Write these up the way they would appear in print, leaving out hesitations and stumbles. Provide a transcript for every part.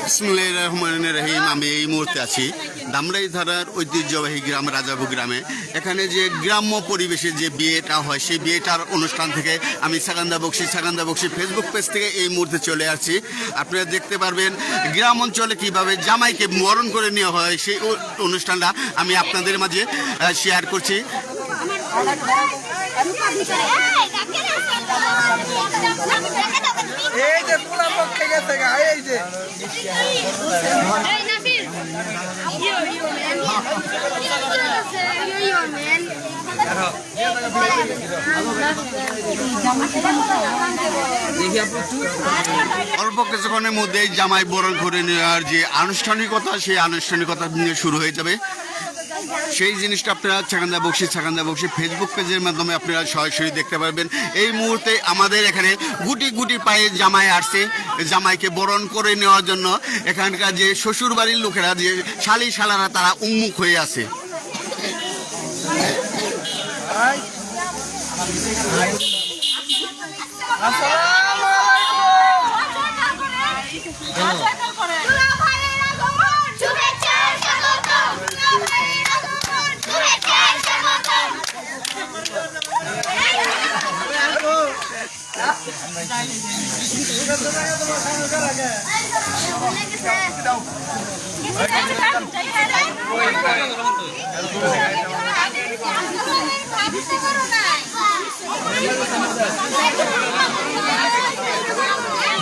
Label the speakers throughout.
Speaker 1: বিসমিল্লাহির রহমানির রহিম। আমি এই মুহূর্তে আছি ধামরাই থানার ঐতিহ্যবাহী গ্রাম রাজাবু গ্রামে। এখানে যে গ্রাম্য পরিবেশে যে বিয়েটা হয় সেই বিয়েটার অনুষ্ঠান থেকে আমি সাকান্দা বক্সি ফেসবুক পেজ থেকে এই মুহূর্তে চলে আসছি। আপনারা দেখতে পারবেন গ্রাম অঞ্চলে কীভাবে জামাইকে বরণ করে নেওয়া হয় সেই অনুষ্ঠানটা আমি আপনাদের মাঝে শেয়ার করছি।
Speaker 2: এই যে পুরা পক্ষে গেছে গা, এই যে
Speaker 1: অল্প কিছুক্ষণের মধ্যেই জামাই বরণ করে নেওয়ার যে আনুষ্ঠানিকতা সেই আনুষ্ঠানিকতা নিয়ে শুরু হয়ে যাবে। সেই জিনিসটা আপনারা সাকান্দা বক্সি ফেসবুক পেজের মাধ্যমে আপনারা সরাসরি দেখতে পারবেন। এই মুহূর্তে আমাদের এখানে গুটি গুটি পায়ে জামাই আসছে জামাইকে বরণ করে নেওয়ার জন্য। এখানকার যে শ্বশুর বাড়ির লোকেরা যে শালি শালারা তারা উন্মুখ হয়ে আছে।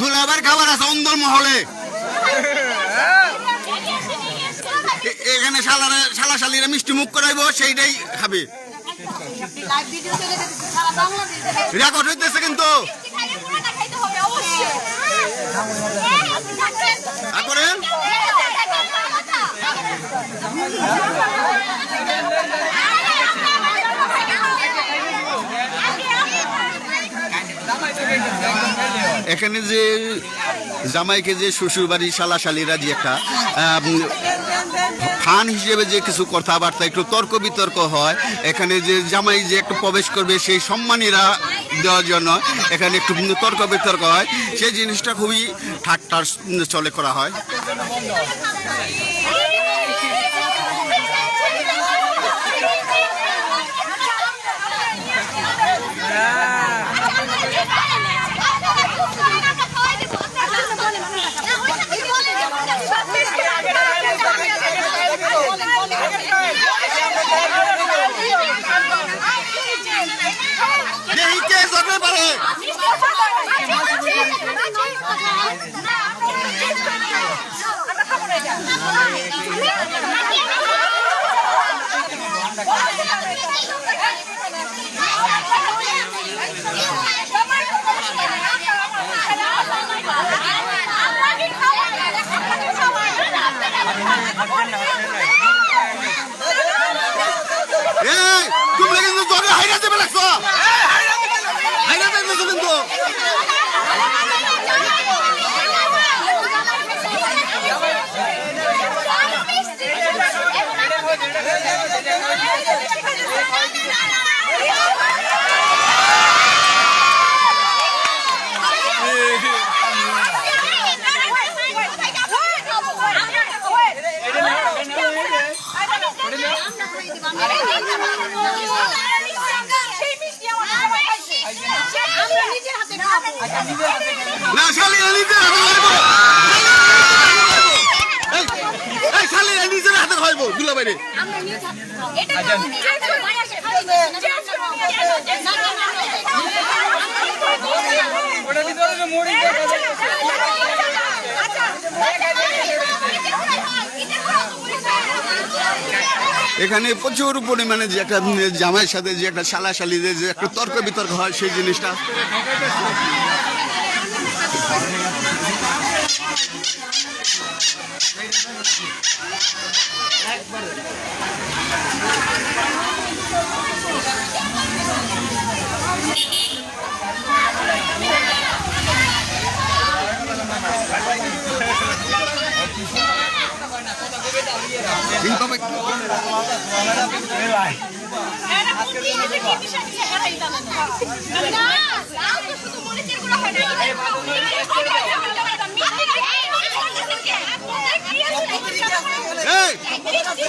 Speaker 1: দুলাবার খাবার আছে অন্দর মহলে। এখানে শালা শালিরা মিষ্টি মুখ করাইব, সেইটাই খাবে। রেকর্ড হইতেছে কিন্তু। এখানে যে জামাইকে যে শ্বশুর বাড়ির শালা শালিরা যে একটা ফান হিসেবে যে কিছু কথাবার্তা একটু তর্ক বিতর্ক হয়, এখানে যে জামাই যে একটু প্রবেশ করবে সেই সম্মানীরা দেওয়ার জন্য এখানে একটু তর্ক বিতর্ক হয়। সেই জিনিসটা খুবই ঠাট্টার চলে করা হয়। তোমরা কিন্তু জলে হাইরা দেবে লাগছো, হাইরা দেবে কিন্তু। না শালিরা নিজের হাতে খাইব দুলা বাইরে। এখানে প্রচুর পরিমাণে যে একটা জামাইয়ের সাথে যে একটা শালা শালিদের যে একটা তর্ক বিতর্ক হয় সেই জিনিসটা এইভাবে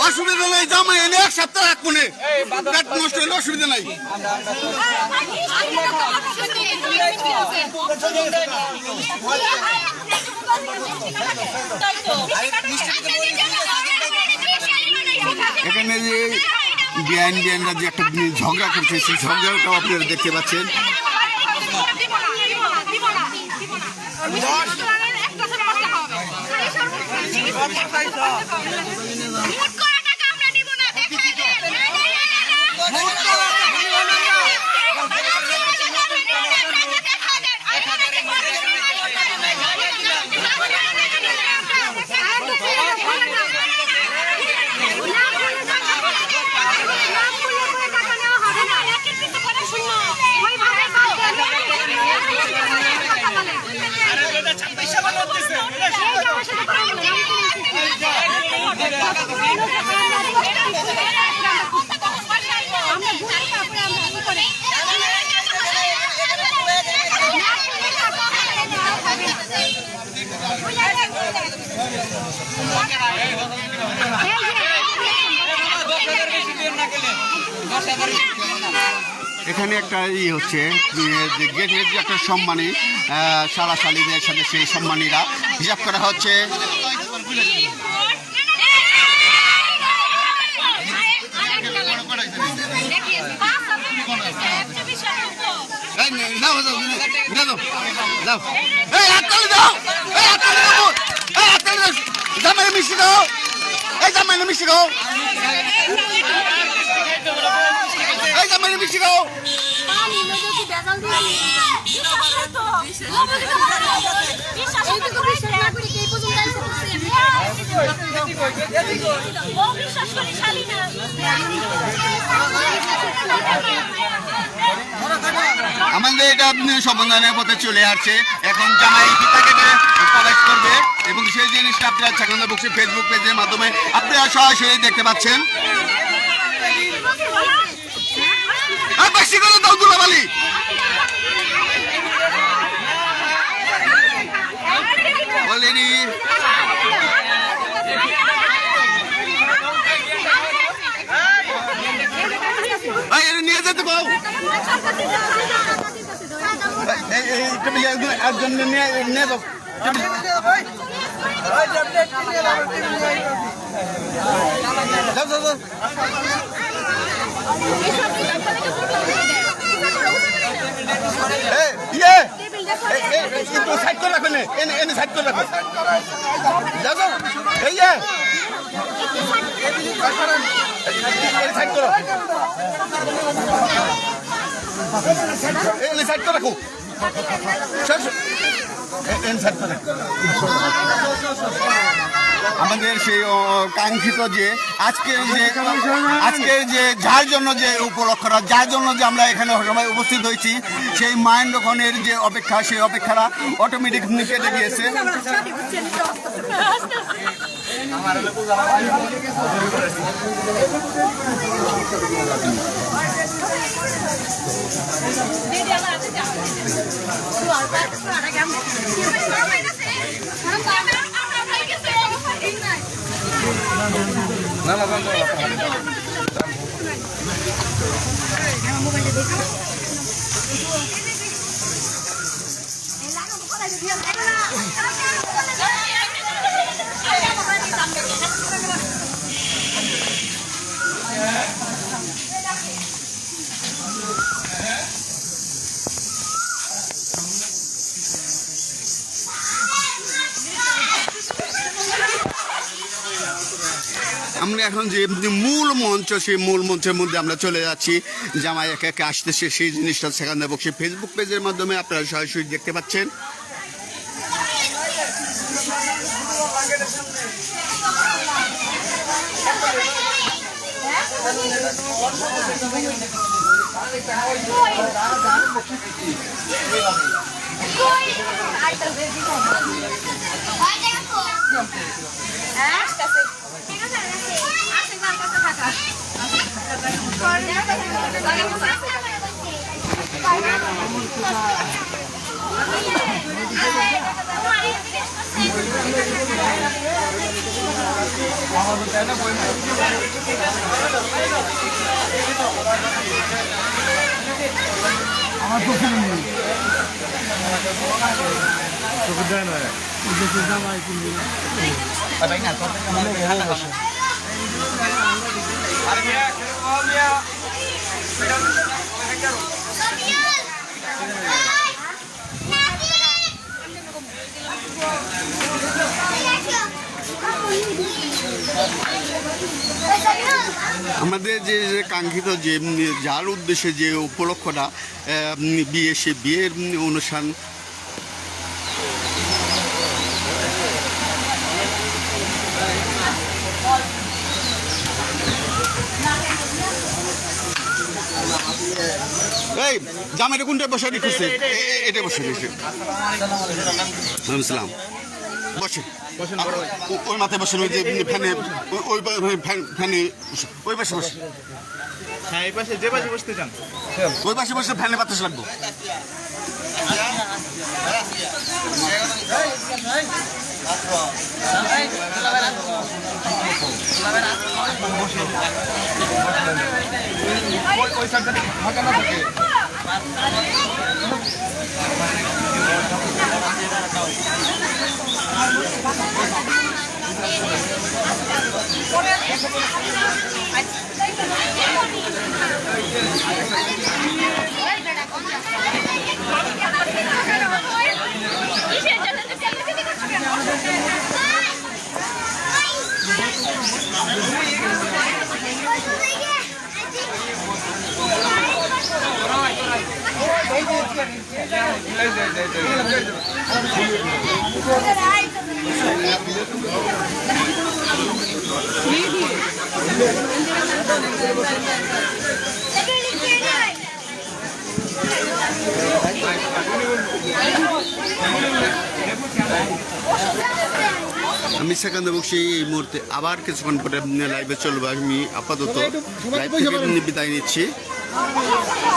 Speaker 1: অসুবিধা নাই, জামাই এনে এক সপ্তাহ রাখবো না, পেট নষ্ট হলে অসুবিধা নাই। এখানে যে বিআইনরা যে একটা ঝগড়া করছে, সেই ঝগড়াটাও আপনারা দেখতে পাচ্ছেন। এখানে একটা হচ্ছে যে গেটের যে একটা সম্মানী সালাসালিদের সাথে সেই সম্মানীরা হিসাব করা হচ্ছে। মিষ্টি দাও, এই জামাই মিষ্টি দাও, এই জামাই মিষ্টি দাও। আমাদের এটা সমাধানের পথে চলে আসছে। এখন জামাই ফিতা কেটে প্রবেশ করবে এবং সেই জিনিসটা আপনারা ছাকান্দা বক্সি ফেসবুক পেজের মাধ্যমে আপনারা সরাসরি দেখতে পাচ্ছেন। বেশি করে দাও দুলাবালি। অলরেডি নিয়ে যেতে পাও, একজন নিয়ে যাও। সাইড করে রাখবেন, এনে সাইড করে রাখবেন। যাও এই সাইড করো, এনে সাইড করে রাখো, আমাদের সেই কাঙ্ক্ষিত যে আজকের যে যার জন্য যে উপলক্ষটা, যার জন্য যে আমরা এখানে সবাই উপস্থিত হয়েছি, সেই মাহেন্দ্রক্ষণের যে অপেক্ষা, সেই অপেক্ষাটা অটোমেটিক কেটে গিয়েছে। আমরা এখন যে মূল মঞ্চ, সেই মূল মঞ্চের মধ্যে আমরা চলে যাচ্ছি। জামাই একে একে আসতেছে, সেই জিনিসটা ছাকান্দা বক্সি ফেসবুক পেজের মাধ্যমে আপনারা সরাসরি দেখতে পাচ্ছেন।
Speaker 2: আমার দোকানে নেই
Speaker 1: আমাদের যে যে কাঙ্ক্ষিত যে যার উদ্দেশ্যে যে উপলক্ষটা বিয়ে, সে বিয়ের অনুষ্ঠান এই জামাইটা কোনটা বসে রেখেছে? এটা বসে রেখেছে। সালাম বসে ওই মাথায় বসে, ওই যে ফ্যানে ওই ফ্যানে ওই পাশে বসে,
Speaker 3: হ্যাঁ এই পাশে যে পাশে বসতে চান
Speaker 1: ওই পাশে বসে ফ্যানে বাতাস লাগবো। আমি সেখানে বসে এই মুহূর্তে আবার কিছুক্ষণ পরে লাইভে চলবো। আমি আপাতত লাইভ থেকে বিদায় নিচ্ছি।